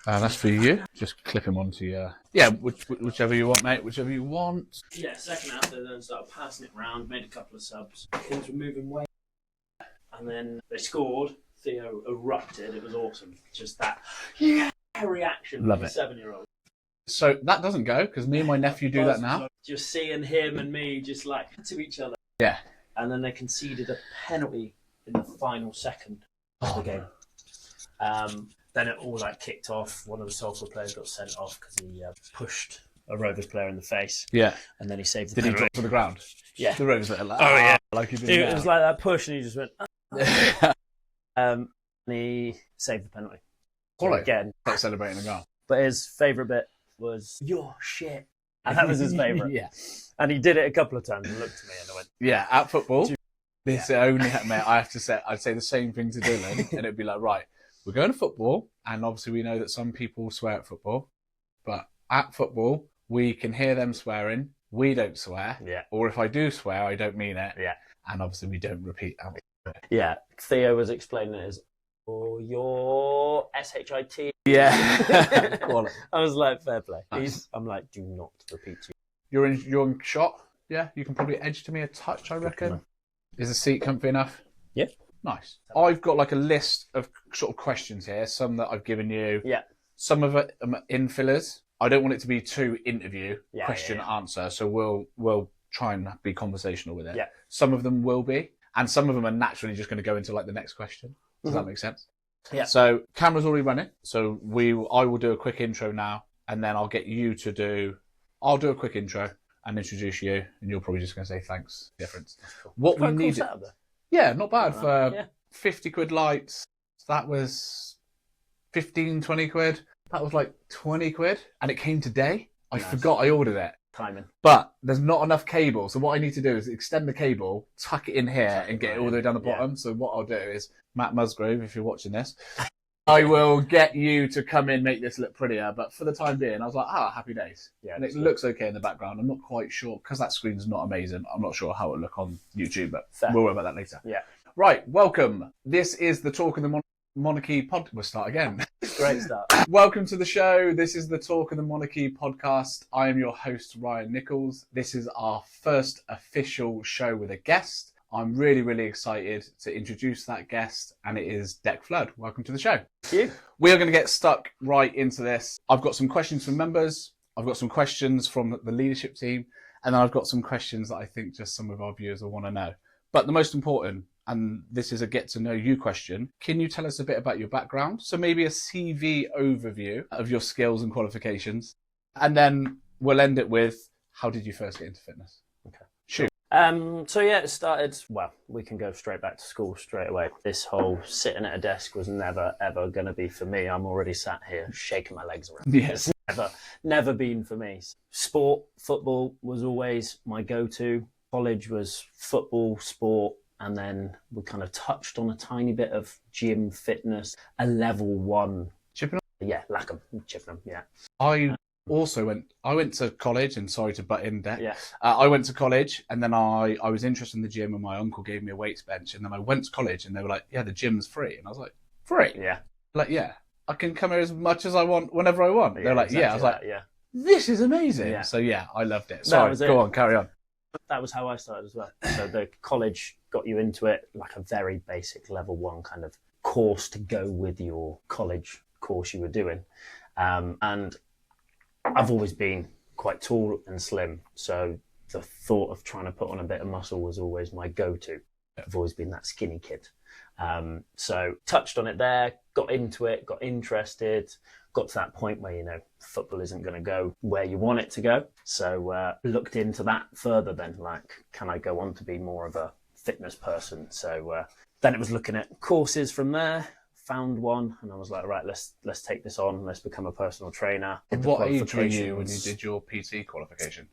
That's for you. Just clip him onto your... Yeah, whichever you want, mate. Whichever you want. Yeah, second half they then started passing it around, made a couple of subs. Things were moving way. And then they scored. Theo erupted. It was awesome. Just that reaction Love from a it. 7-year-old. So that doesn't go, because me and my nephew do that now. Just seeing him and me just like to each other. Yeah. And then they conceded a penalty in the final second of the game. Then it all like kicked off. One of the Salford players got sent off because he pushed a Rovers player in the face. Yeah. And then he saved the Did penalty. he drop to the ground? Yeah. The Rovers like, Oh, yeah. Like he did It was like that push and he just went... and he saved the penalty. So again. Start celebrating the goal. But his favourite bit was, "You're shit." And that was his favourite. Yeah. And he did it a couple of times and looked at me and I went... Yeah, at football, this only... Mate, I have to say, I'd say the same thing to Dylan, and it'd be like, right, we're going to football, and obviously we know that some people swear at football, but at football, we can hear them swearing, we don't swear, or if I do swear, I don't mean it, and obviously we don't repeat. Yeah, Theo was explaining it as, "Oh, you're SHIT." Yeah. I was like, fair play. Nice. I'm like, do not repeat you. You're in shot? Yeah, you can probably edge to me a touch, I reckon. Is the seat comfy enough? Yeah. Nice. I've got like a list of sort of questions here, some that I've given you. Yeah. Some of it are in fillers. I don't want it to be too interview, question, answer, so we'll try and be conversational with it. Yeah. Some of them will be, and some of them are naturally just going to go into like the next question. Does that make sense? Yeah. So camera's already running, so I will do a quick intro now, and then I'll get you to do... I'll do a quick intro and introduce you, and you're probably just going to say thanks. Difference. Cool. What we Quite need... cool setup there. Yeah, not bad for yeah. 50 quid lights. That was 15, 20 quid. That was like 20 quid. And it came today. I forgot I ordered it. Timing. But there's not enough cable. So what I need to do is extend the cable, tuck it in here, and get it all the way down the bottom. Yeah. So what I'll do is, Matt Musgrove, if you're watching this, I will get you to come in, make this look prettier. But for the time being, I was like, happy days. Yeah, and it looks okay in the background. I'm not quite sure, because that screen's not amazing. I'm not sure how it'll look on YouTube, but we'll worry about that later. Yeah. Right, welcome. This is the Talk of the Monarchy pod. We'll start again. Great start. Welcome to the show. This is the Talk of the Monarchy podcast. I am your host, Ryan Nichols. This is our first official show with a guest. I'm really, really excited to introduce that guest, and it is Dec Flood. Welcome to the show. Thank you. We are going to get stuck right into this. I've got some questions from members. I've got some questions from the leadership team, and then I've got some questions that I think just some of our viewers will want to know. But the most important, and this is a get to know you question, can you tell us a bit about your background? So maybe a CV overview of your skills and qualifications. And then we'll end it with, how did you first get into fitness? Okay. Shoot. So yeah, it started, well, we can go straight back to school straight away. This whole sitting at a desk was never, ever going to be for me. I'm already sat here shaking my legs around. Yes. Never been for me. Sport, football was always my go-to. College was football, sport, and then we kind of touched on a tiny bit of gym, fitness, a level 1. Chippenham? Yeah, Chippenham, yeah. I went to college, and sorry to butt in, Dec. Yeah. I went to college, and then I was interested in the gym, and my uncle gave me a weights bench, and then I went to college, and they were like, yeah, the gym's free. And I was like, free? Yeah. Like, yeah, I can come here as much as I want, whenever I want. Yeah, They're like, exactly yeah. I was like, yeah. This is amazing. Yeah. So yeah, I loved it. Sorry, go on, carry on. That was how I started as well. So the college got you into it, like a very basic level 1 kind of course to go with your college course you were doing. And I've always been quite tall and slim. So the thought of trying to put on a bit of muscle was always my go-to. I've always been that skinny kid. So touched on it there, got into it, got interested, got to that point where, football isn't going to go where you want it to go. So looked into that further then, like, can I go on to be more of a fitness person? So then it was looking at courses from there, found one, and I was like, right, let's take this on, let's become a personal trainer. What age were you when you did your PT qualification?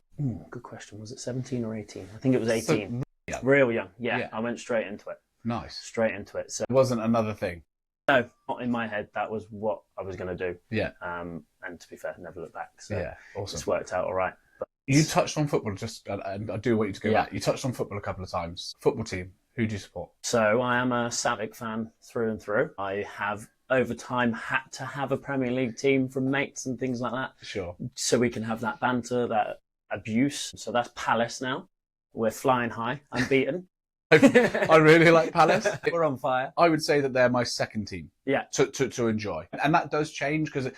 Good question. Was it 17 or 18? I think it was 18. So, real young. Yeah, I went straight into it. Nice. Straight into it. So it wasn't another thing. No, not in my head. That was what I was going to do. Yeah. And to be fair, never looked back. So yeah, awesome. It's worked out all right. But you touched on football. I do want you to go back. You touched on football a couple of times. Football team. Who do you support? So I am a Savic fan through and through. I have over time had to have a Premier League team from mates and things like that. Sure. So we can have that banter, that abuse. So that's Palace now. We're flying high, unbeaten. I really like Palace. We're on fire. I would say that they're my second team. Yeah. To enjoy. And that does change because do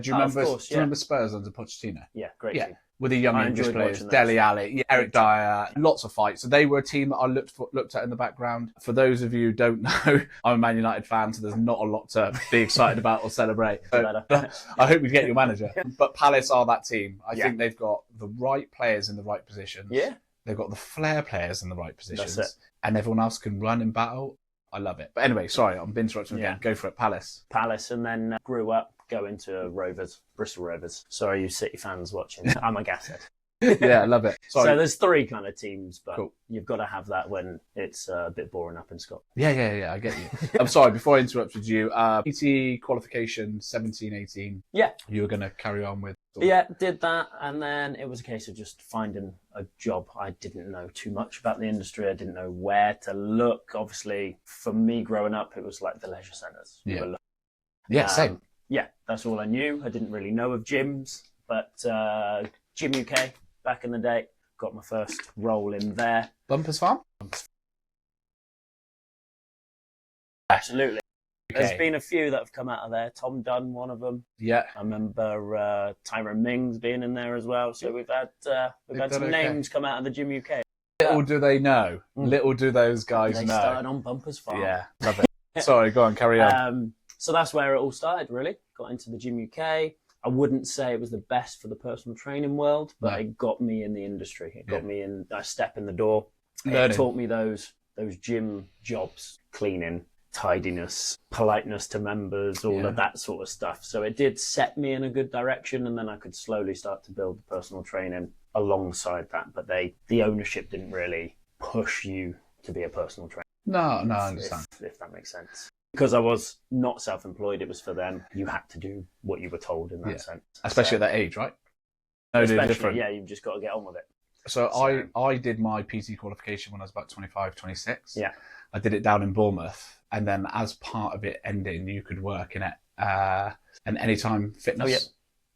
you remember, of course, do you remember Spurs under Pochettino? Yeah, great Yeah. team. With the young I English enjoyed players, watching Dele those. Alli, Eric Dyer, lots of fights. So they were a team that I looked at in the background. For those of you who don't know, I'm a Man United fan, so there's not a lot to be excited about or celebrate. So, I hope we get your manager. But Palace are that team. I think they've got the right players in the right positions. Yeah. They've got the flair players in the right positions. That's it. And everyone else can run in battle. I love it. But anyway, sorry, I'm interrupting again. Go for it, Palace. Palace, and then grew up going to Rovers, Bristol Rovers. Sorry, you City fans watching. I'm a gasset. Yeah, I love it. Sorry. So there's three kind of teams, but Cool. you've got to have that when it's a bit boring up in Scotland. Yeah, I get you. I'm sorry, before I interrupted you, PT qualification 17, 18. Yeah. You were going to carry on with? Yeah, did that, and then it was a case of just finding a job. I didn't know too much about the industry. I didn't know where to look. Obviously, for me growing up, it was like the leisure centres. Yeah, same. Yeah, that's all I knew. I didn't really know of gyms, but Gym UK back in the day, got my first role in there. Bumpers Farm? Absolutely. Okay. There's been a few that have come out of there. Tom Dunn, one of them. Yeah. I remember Tyrone Mings being in there as well. So we've had some names come out of the Gym UK. Little do they know. Little do those guys they know. started on Bumpers Farm. Yeah, love it. Sorry, go on, carry on. So that's where it all started, really. Got into the Gym UK. I wouldn't say it was the best for the personal training world, but it got me in the industry. It got me in a step in the door. It taught me those gym jobs, cleaning, tidiness, politeness to members, all of that sort of stuff. So it did set me in a good direction, and then I could slowly start to build the personal training alongside that. But the ownership didn't really push you to be a personal trainer. No, I understand. If that makes sense. Because I was not self-employed, it was for them. You had to do what you were told in that sense. Especially at that age, right? No different. Yeah, you've just got to get on with it. So I did my PT qualification when I was about 25, 26. Yeah. I did it down in Bournemouth. And then as part of it ending, you could work in an Anytime Fitness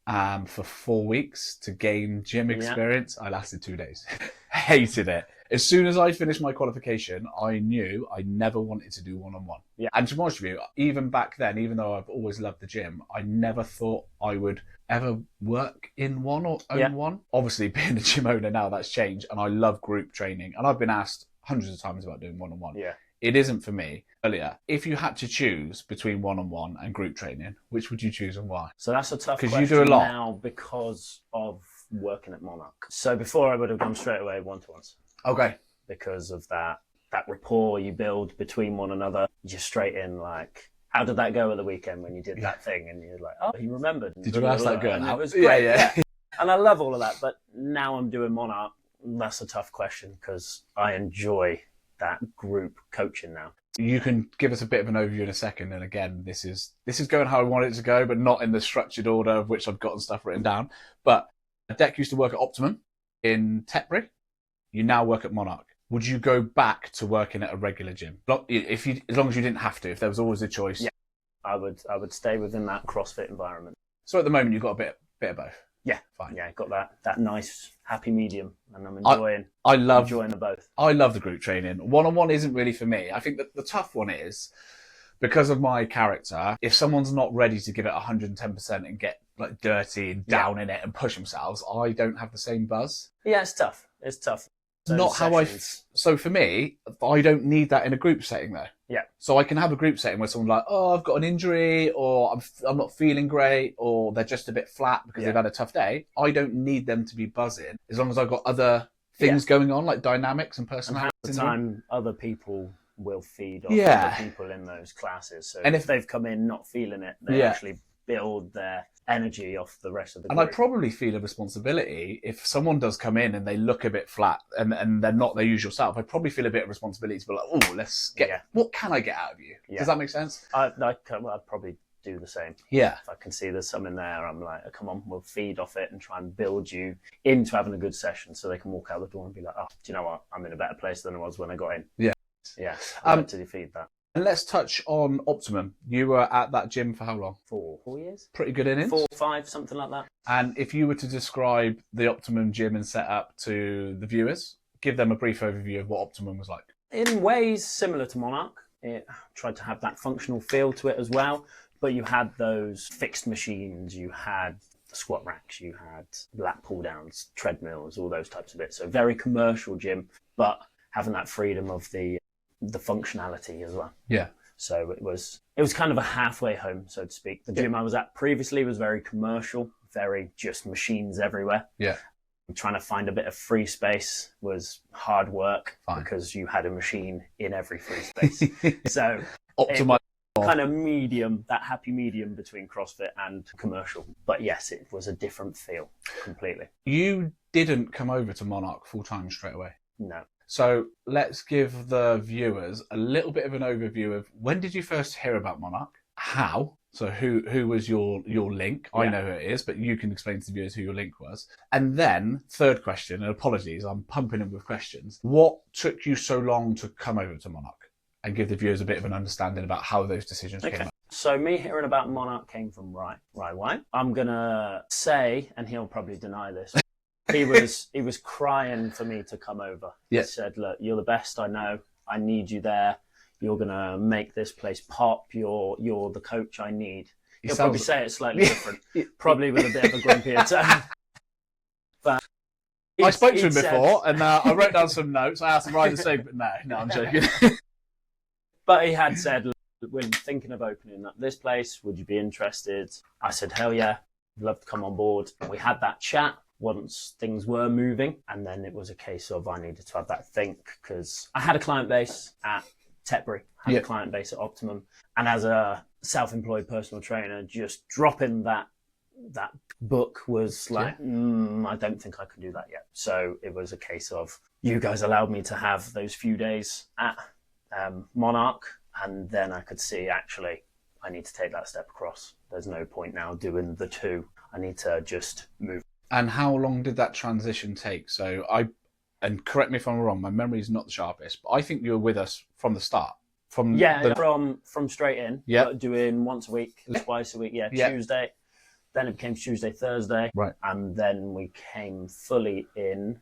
for 4 weeks to gain gym experience. I lasted 2 days. Hated it. As soon as I finished my qualification, I knew I never wanted to do one-on-one. Yeah. And to be honest with you, even back then, even though I've always loved the gym, I never thought I would ever work in one or own one. Obviously, being a gym owner now, that's changed. And I love group training. And I've been asked hundreds of times about doing one-on-one. Yeah. It isn't for me. Earlier, if you had to choose between one-on-one and group training, which would you choose and why? So that's a tough question you do a lot now because of working at Monarch. So before I would have gone straight away one-to-ones. Okay. Because of that rapport you build between one another. You're straight in like, how did that go at the weekend when you did that thing? And you're like, oh, he remembered. Did you ask that girl? And it was great. Yeah. And I love all of that. But now I'm doing Monarch. That's a tough question because I enjoy that group coaching now. You can give us a bit of an overview in a second. And again, this is going how I want it to go, but not in the structured order of which I've gotten stuff written down. But Dec used to work at Optimum in Tetbury. You now work at Monarch. Would you go back to working at a regular gym? As long as you didn't have to, if there was always a choice. Yeah, I would stay within that CrossFit environment. So at the moment, you've got a bit of both. Yeah, fine. Yeah, got that nice happy medium, and I'm enjoying the both. I love the group training. One-on-one isn't really for me. I think that the tough one is because of my character. If someone's not ready to give it 110% and get like dirty and down in it and push themselves, I don't have the same buzz. Yeah, it's tough. Not how so for me, I don't need that in a group setting though. Yeah. So I can have a group setting where someone's like, oh, I've got an injury, or I'm not feeling great, or they're just a bit flat because they've had a tough day. I don't need them to be buzzing as long as I've got other things going on, like dynamics and personality. And half the time, other people will feed off other people in those classes. So if they've come in not feeling it, they actually build their energy off the rest of the group. And I probably feel a responsibility if someone does come in and they look a bit flat and they're not their usual self. I probably feel a bit of responsibility to be like, oh, let's get what can I get out of you? Does that make sense? I'd probably do the same. Yeah. If I can see there's some in there, I'm like, oh, come on, we'll feed off it and try and build you into having a good session so they can walk out the door and be like, oh, do you know what? I'm in a better place than I was when I got in. Yeah. Yeah. I like to feed that. And let's touch on Optimum. You were at that gym for how long? 4 years? Pretty good innings? 4, 5, something like that. And if you were to describe the Optimum gym and setup to the viewers, give them a brief overview of what Optimum was like. In ways similar to Monarch. It tried to have that functional feel to it as well, but you had those fixed machines, you had the squat racks, you had lat pull downs, treadmills, all those types of bits. So very commercial gym, but having that freedom of the functionality as well. Yeah. So it was kind of a halfway home, so to speak. The gym I was at previously was very commercial, very just machines everywhere. Yeah. Trying to find a bit of free space was hard work. Fine. Because you had a machine in every free space. So Optimize. Kind of medium, that happy medium between CrossFit and commercial. But yes, it was a different feel completely. You didn't come over to Monarch full time straight away. No. So let's give the viewers a little bit of an overview of when did you first hear about Monarch? How? So who was your link? I know who it is, but you can explain to the viewers who your link was. And then third question, and apologies, I'm pumping in with questions. What took you so long to come over to Monarch? And give the viewers a bit of an understanding about how those decisions came up. So me hearing about Monarch came from Rye White. I'm gonna say, and he'll probably deny this, he was crying for me to come over. Yeah. He said, "Look, you're the best I know. I need you there. You're gonna make this place pop. You're the coach I need." He'll probably say it slightly different, probably with a bit of a grumpier tone. But I spoke to him before, and I wrote down some notes. I asked him Ryan to say, but no, I'm joking. But he had said, "We're thinking of opening up this place. Would you be interested?" I said, "Hell yeah, I'd love to come on board." And we had that chat once things were moving. And then it was a case of I needed to have that think because I had a client base at Tetbury, had a client base at Optimum. And as a self-employed personal trainer, just dropping that book was like, I don't think I can do that yet. So it was a case of you guys allowed me to have those few days at Monarch, and then I could see actually I need to take that step across. There's no point now doing the two. I need to just move. And how long did that transition take? So and correct me if I'm wrong, my memory is not the sharpest, but I think you were with us from the start. From straight in. Doing once a week, twice a week. Tuesday. Then it became Tuesday, Thursday. Right. And then we came fully in.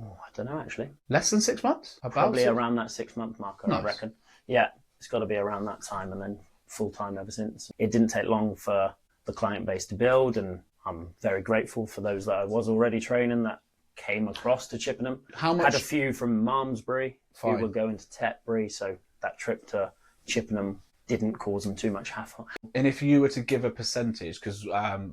I don't know, actually. Less than 6 months? Probably around that 6 month marker, I reckon. Yeah, it's got to be around that time, and then full time ever since. It didn't take long for the client base to build, and I'm very grateful for those that I was already training that came across to Chippenham. How much? Had a few from Malmesbury who were going to Tetbury, so that trip to Chippenham didn't cause them too much hassle. And if you were to give a percentage, because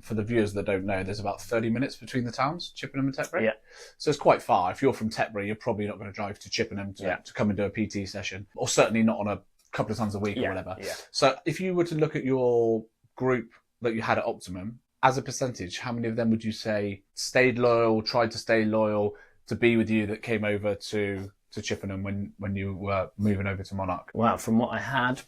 for the viewers that don't know, there's about 30 minutes between the towns, Chippenham and Tetbury. Yeah. So it's quite far. If you're from Tetbury, you're probably not going to drive to Chippenham to come and do a PT session, or certainly not on a couple of times a week or whatever. Yeah. So if you were to look at your group that you had at Optimum, as a percentage, how many of them would you say stayed loyal, tried to stay loyal to be with you, that came over to Chippenham when you were moving over to Monarch? Wow, from what I had,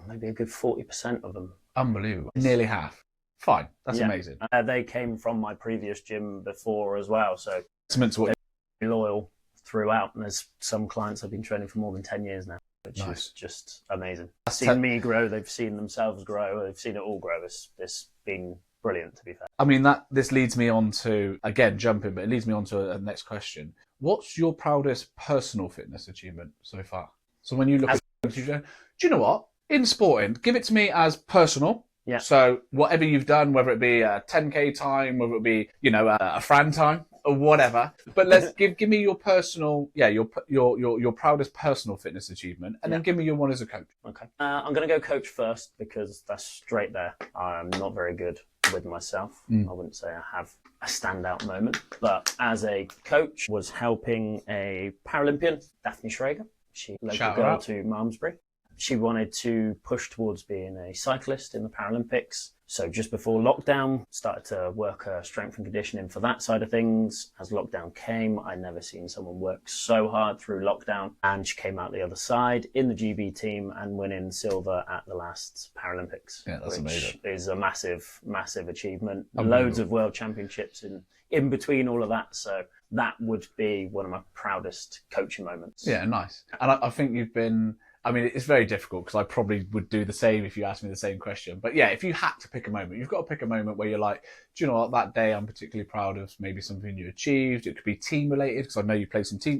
maybe a good 40% of them. Unbelievable. Nearly half. Fine. That's amazing. They came from my previous gym before as well, so They're loyal throughout. And there's some clients I've been training for more than 10 years now, which Nice. is just amazing. They've seen me grow, they've seen themselves grow, they've seen it all grow. It's been brilliant, to be fair. I mean, this leads me on to, again, jumping, but it leads me on to a next question. What's your proudest personal fitness achievement so far? So when you look at it, do you know what? In sporting, give it to me as personal. Yeah. So whatever you've done, whether it be a 10K time, whether it be, a Fran time or whatever, but let's give me your personal, your proudest personal fitness achievement, and then give me your one as a coach. Okay. I'm going to go coach first because that's straight there. I'm not very good with myself. I wouldn't say I have a standout moment, but as a coach, was helping a Paralympian, Daphne Schrager. She local girl to Malmesbury. She wanted to push towards being a cyclist in the Paralympics. So just before lockdown, started to work her strength and conditioning for that side of things. As lockdown came, I'd never seen someone work so hard through lockdown. And she came out the other side in the GB team and winning silver at the last Paralympics. Yeah, that's amazing. Which is a massive, massive achievement. Loads of world championships in between all of that. So that would be one of my proudest coaching moments. Yeah, nice. And I think you've been. I mean, it's very difficult because I probably would do the same if you asked me the same question. But yeah, if you had to pick a moment, you've got to pick a moment where you're like, do you know what? That day I'm particularly proud of maybe something you achieved. It could be team related because I know you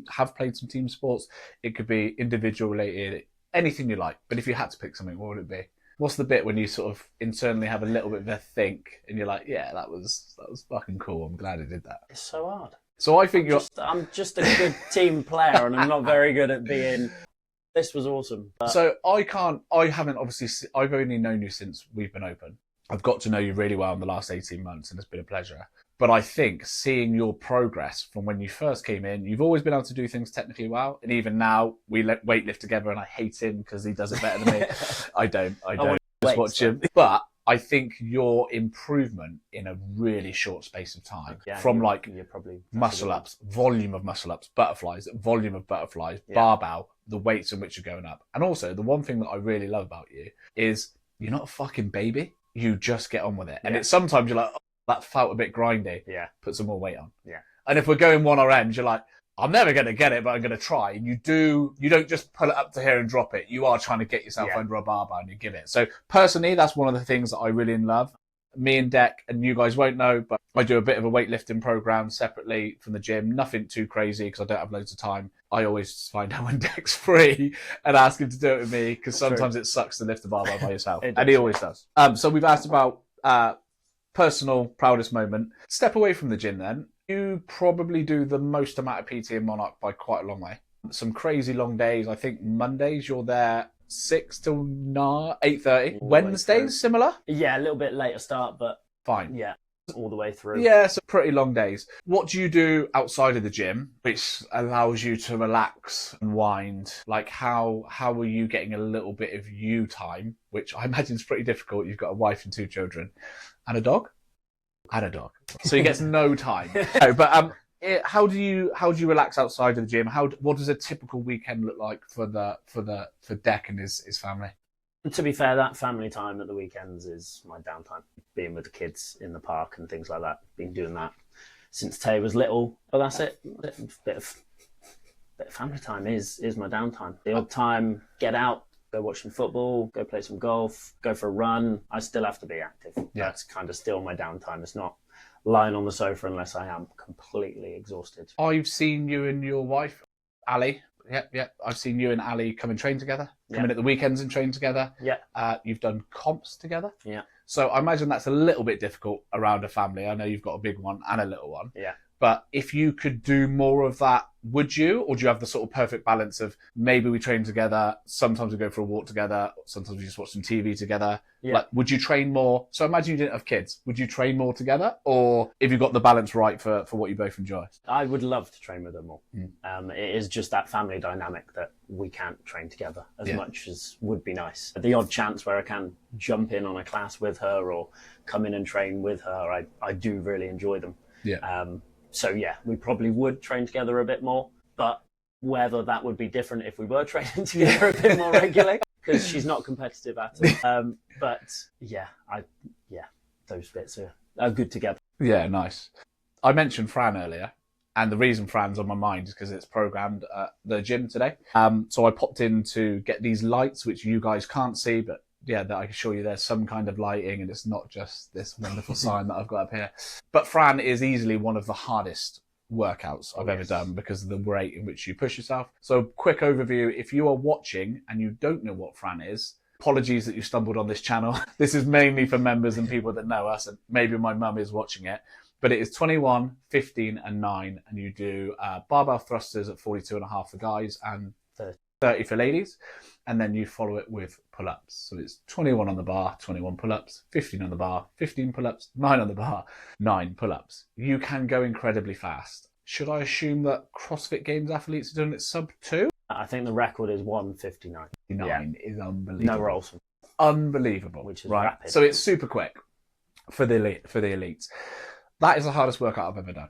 have played some team sports. It could be individual related, anything you like. But if you had to pick something, what would it be? What's the bit when you sort of internally have a little bit of a think and you're like, yeah, that was fucking cool. I'm glad I did that. It's so hard. So I think I'm just a good team player, and I'm not very good at being. This was awesome. But... So I've only known you since we've been open. I've got to know you really well in the last 18 months and it's been a pleasure. But I think seeing your progress from when you first came in, you've always been able to do things technically well. And even now we weightlift together and I hate him because he does it better than me. I don't just watch him. But I think your improvement in a really short space of time from you're probably muscle ups, volume of muscle ups, butterflies, barbell, the weights in which you're going up. And also the one thing that I really love about you is you're not a fucking baby. You just get on with it. And it's sometimes you're like, oh, that felt a bit grindy. Yeah. Put some more weight on. Yeah. And if we're going one or end, you're like, I'm never going to get it, but I'm going to try. And you don't just pull it up to here and drop it. You are trying to get yourself under a barbell and you give it. So personally, that's one of the things that I really love. Me and Dec, and you guys won't know, but I do a bit of a weightlifting program separately from the gym. Nothing too crazy because I don't have loads of time. I always find out when Dec's free and ask him to do it with me because sometimes it sucks to lift the barbell by yourself. And he always does. So we've asked about personal proudest moment. Step away from the gym then. You probably do the most amount of PT in Monarch by quite a long way. Some crazy long days. I think Mondays you're there 6 till 8:30. Wednesdays similar? Yeah, a little bit later start, but fine. Yeah, all the way through. Yeah, so pretty long days. What do you do outside of the gym which allows you to relax and wind? Like how are you getting a little bit of you time, which I imagine is pretty difficult. You've got a wife and 2 children and a dog. So he gets no time. No, but how do you relax outside of the gym? What does a typical weekend look like for Dec and his family? To be fair, that family time at the weekends is my downtime. Being with the kids in the park and things like that. Been doing that since Tay was little. But that's it. Bit of family time is my downtime. The odd time, get out, go watch some football, go play some golf, go for a run. I still have to be active. Yeah. That's kind of still my downtime. It's not lying on the sofa unless I am completely exhausted. I've seen you and your wife, Ali. Yeah. I've seen you and Ali come and train together, come in at the weekends and train together. Yeah. You've done comps together. Yeah. So I imagine that's a little bit difficult around a family. I know you've got a big one and a little one. Yeah. But if you could do more of that, would you? Or do you have the sort of perfect balance of maybe we train together, sometimes we go for a walk together, sometimes we just watch some TV together? Yeah. Like, would you train more? So imagine you didn't have kids. Would you train more together? Or if you got the balance right for what you both enjoy? I would love to train with them more. It is just that family dynamic that we can't train together as much as would be nice. The odd chance where I can jump in on a class with her or come in and train with her, I do really enjoy them. Yeah. So yeah, we probably would train together a bit more, but whether that would be different if we were training together a bit more regularly, because she's not competitive at all. But yeah, those bits are good together. Yeah, nice. I mentioned Fran earlier, and the reason Fran's on my mind is because it's programmed at the gym today. So I popped in to get these lights, which you guys can't see, but yeah, that I can assure you there's some kind of lighting and it's not just this wonderful sign that I've got up here. But Fran is easily one of the hardest workouts I've ever done because of the rate in which you push yourself. So quick overview, if you are watching and you don't know what Fran is, apologies that you stumbled on this channel. This is mainly for members and people that know us, and maybe my mum is watching it. But it is 21, 15 and 9, and you do barbell thrusters at 42.5 for guys and 30 for ladies. And then you follow it with pull-ups. So it's 21 on the bar, 21 pull-ups, 15 on the bar, 15 pull-ups, 9 on the bar, 9 pull-ups. You can go incredibly fast. Should I assume that CrossFit Games athletes are doing it sub 2? I think the record is 1:59. 9 is unbelievable. No rolls. Unbelievable. Which is right. rapid. So it's super quick for the elites. That is the hardest workout I've ever done.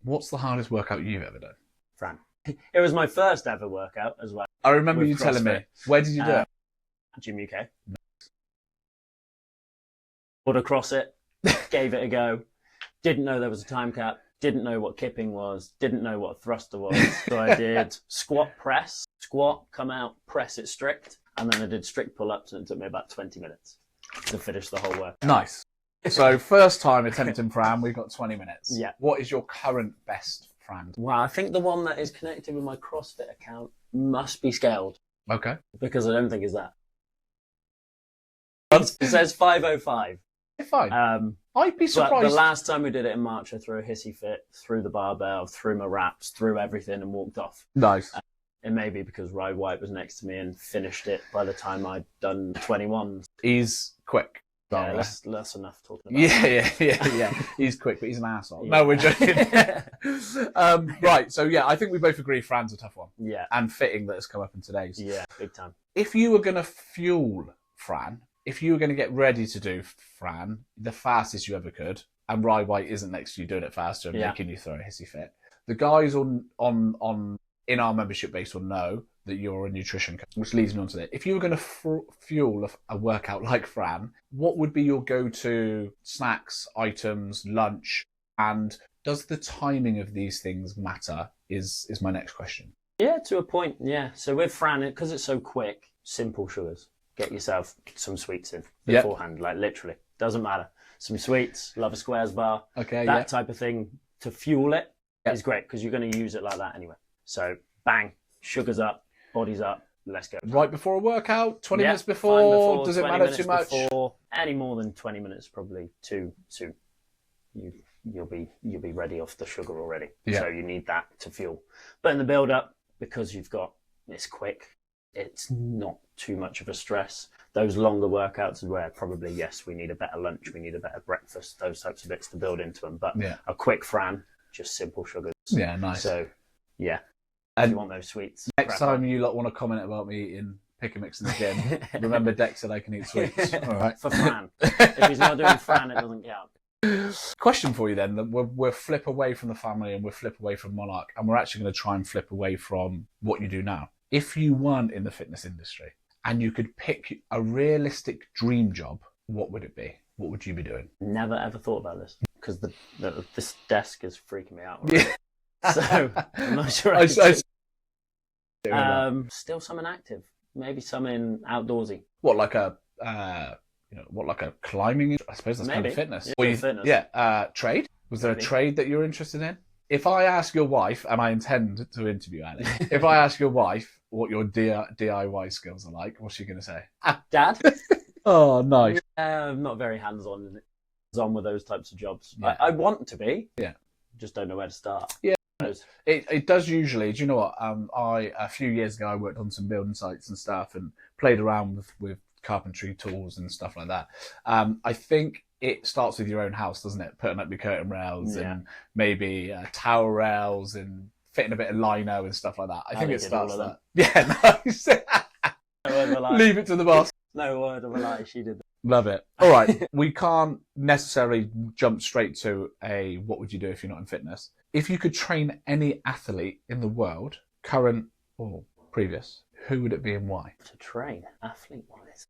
What's the hardest workout you've ever done? Fran. It was my first ever workout as well. I remember you telling me. Where did you do it? Gym UK. Pulled across it, gave it a go. Didn't know there was a time cap. didn't know what kipping was, didn't know what a thruster was. So I did squat, press, squat, come out, press it strict. And then I did strict pull-ups, and it took me about 20 minutes to finish the whole workout. Nice. So first time attempting Fran, we've got 20 minutes. Yeah. What is your current best Fran? Well, I think the one that is connected with my CrossFit account must be scaled, Okay. because I don't think it's that. It says 505. Fine. I'd be But surprised. the last time we did it in March, I threw a hissy fit, threw the barbell, threw my wraps, threw everything, and walked off. Nice. It may be because Rye White was next to me and finished it by the time I'd done 21s. He's quick. Yeah, that's enough talking about. Yeah. He's quick, but he's an asshole. Yeah. No, we're joking. Right. So yeah, I think we both agree Fran's a tough one. Yeah. And fitting that has come up in today's. Yeah, big time. If you were going to fuel Fran, if you were going to get ready to do Fran the fastest you ever could, and Rye White isn't next to you doing it faster and making you throw a hissy fit, the guys on in our membership base will know that you're a nutrition coach, which leads me on to that. If you were going to fuel a workout like Fran, what would be your go-to snacks, items, lunch, and does the timing of these things matter is my next question. Yeah, to a point, yeah. So with Fran, because it's so quick, simple sugars. Get yourself some sweets in beforehand, like literally. Doesn't matter. Some sweets, love a squares bar, that type of thing to fuel it is great, because you're going to use it like that anyway. So bang, sugars up, body's up, let's go. Right before a workout, 20 minutes before, does it matter too much? Before, any more than 20 minutes, probably too soon. You'll be ready off the sugar already. Yeah. So you need that to fuel. But in the build up, because it's quick, it's not too much of a stress. Those longer workouts is where probably, yes, we need a better lunch, we need a better breakfast, those types of bits to build into them. But a quick Fran, just simple sugars. Yeah, nice. So, yeah. If you want those sweets. Next time you lot want to comment about me eating pick and mix in the gym, remember Dec said I can eat sweets. All right. For Fran. If he's not doing Fran, it doesn't count. Question for you then. We'll flip away from the family and we'll flip away from Monarch, and we're actually going to try and flip away from what you do now. If you weren't in the fitness industry and you could pick a realistic dream job, what would it be? What would you be doing? Never ever thought about this, because this desk is freaking me out already. So I'm not sure. Still something active, maybe something outdoorsy. What, like a climbing? I suppose that's kind of fitness. Yeah, fitness. Yeah. Trade? Was there a trade that you're interested in? If I ask your wife, and I intend to interview Annie, if I ask your wife what your DIY skills are like, what's she going to say? Dad. Oh, nice. I'm not very hands-on with those types of jobs. Yeah. I want to be. Yeah. Just don't know where to start. Yeah. It does usually. Do you know what? A few years ago, I worked on some building sites and stuff and played around with carpentry tools and stuff like that. I think it starts with your own house, doesn't it? Putting up your curtain rails and maybe tower rails and fitting a bit of lino and stuff like that. I think it starts that. Yeah, nice. Leave it to the boss. No word of a lie, she did that. Love it. All right, we can't necessarily jump straight to a what would you do if you're not in fitness. If you could train any athlete in the world, current or previous, who would it be and why? To train athlete-wise?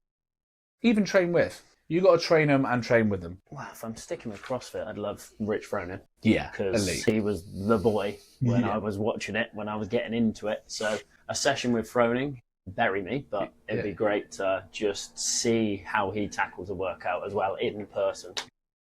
Even train with. You got to train them and train with them. Well, if I'm sticking with CrossFit, I'd love Rich Froning. Yeah, because he was the boy when I was watching it, when I was getting into it. So a session with Froning, bury me, but it'd be great to just see how he tackles a workout as well in person.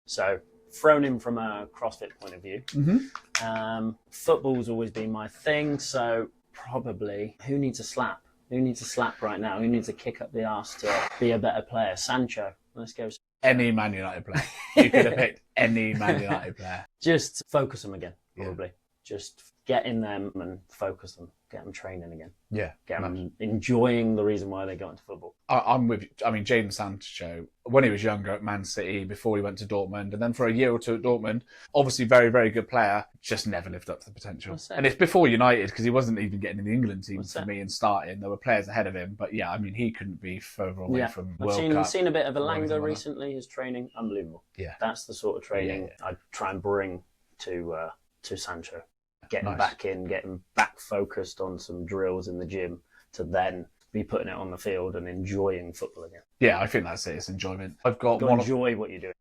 So Froning from a CrossFit point of view. Mm-hmm. Football's always been my thing, so probably who needs a slap? Who needs a slap right now? Who needs a kick up the arse to be a better player? Sancho. Let's go. Any Man United player. You could have picked any Man United player. Just focus them again, probably. Just get in them and focus them. Get them training again. Yeah. Get them enjoying the reason why they got into football. I'm with you. I mean, Jadon Sancho, when he was younger at Man City, before he went to Dortmund, and then for a year or two at Dortmund, obviously very, very good player, just never lived up to the potential. And it's before United, because he wasn't even getting in the England team for me and starting. There were players ahead of him, but yeah, I mean, he couldn't be further away from World Cup. I've seen a bit of Elanga recently, his training, unbelievable. Yeah. That's the sort of training I'd try and bring to Sancho. Getting back in, getting back focused on some drills in the gym to then be putting it on the field and enjoying football again. Yeah, I think that's it. It's enjoyment. I've got enjoy what you're doing.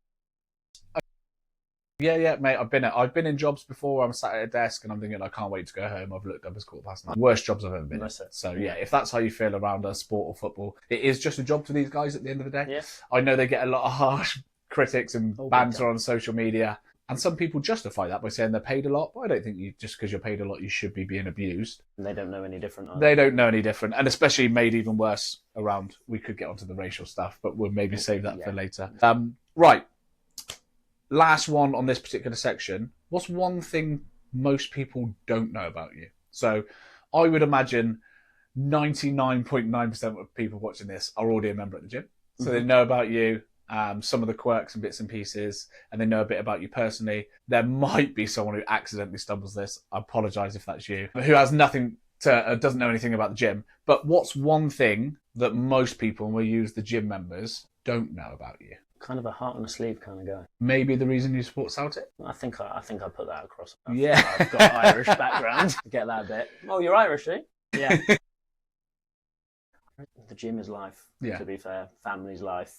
Yeah, mate. I've been in jobs before where I'm sat at a desk and I'm thinking I can't wait to go home. I've looked up as 9:15. Worst jobs I've ever been in. That's it. So yeah, if that's how you feel around a sport or football, it is just a job for these guys at the end of the day. Yeah. I know they get a lot of harsh critics and Oh, big banter time. on social media, and some people justify that by saying they're paid a lot. But I don't think just because you're paid a lot, you should be being abused. And they don't know any different. They don't know any different, and especially made even worse around. We could get onto the racial stuff, but we'll maybe save that for later. Right. Last one on this particular section. What's one thing most people don't know about you? So I would imagine 99.9% of people watching this are already a member at the gym. So they know about you, some of the quirks and bits and pieces, and they know a bit about you personally. There might be someone who accidentally stumbles this. I apologise if that's you, who has nothing to, doesn't know anything about the gym. But what's one thing that most people, and we use the gym members, don't know about you? Kind of a heart on the sleeve kind of guy. Maybe the reason you support Celtic? I think I put that across. Yeah. I've got Irish background. Get that bit. Oh, you're Irish, eh? Yeah. The gym is life, to be fair. Family's life.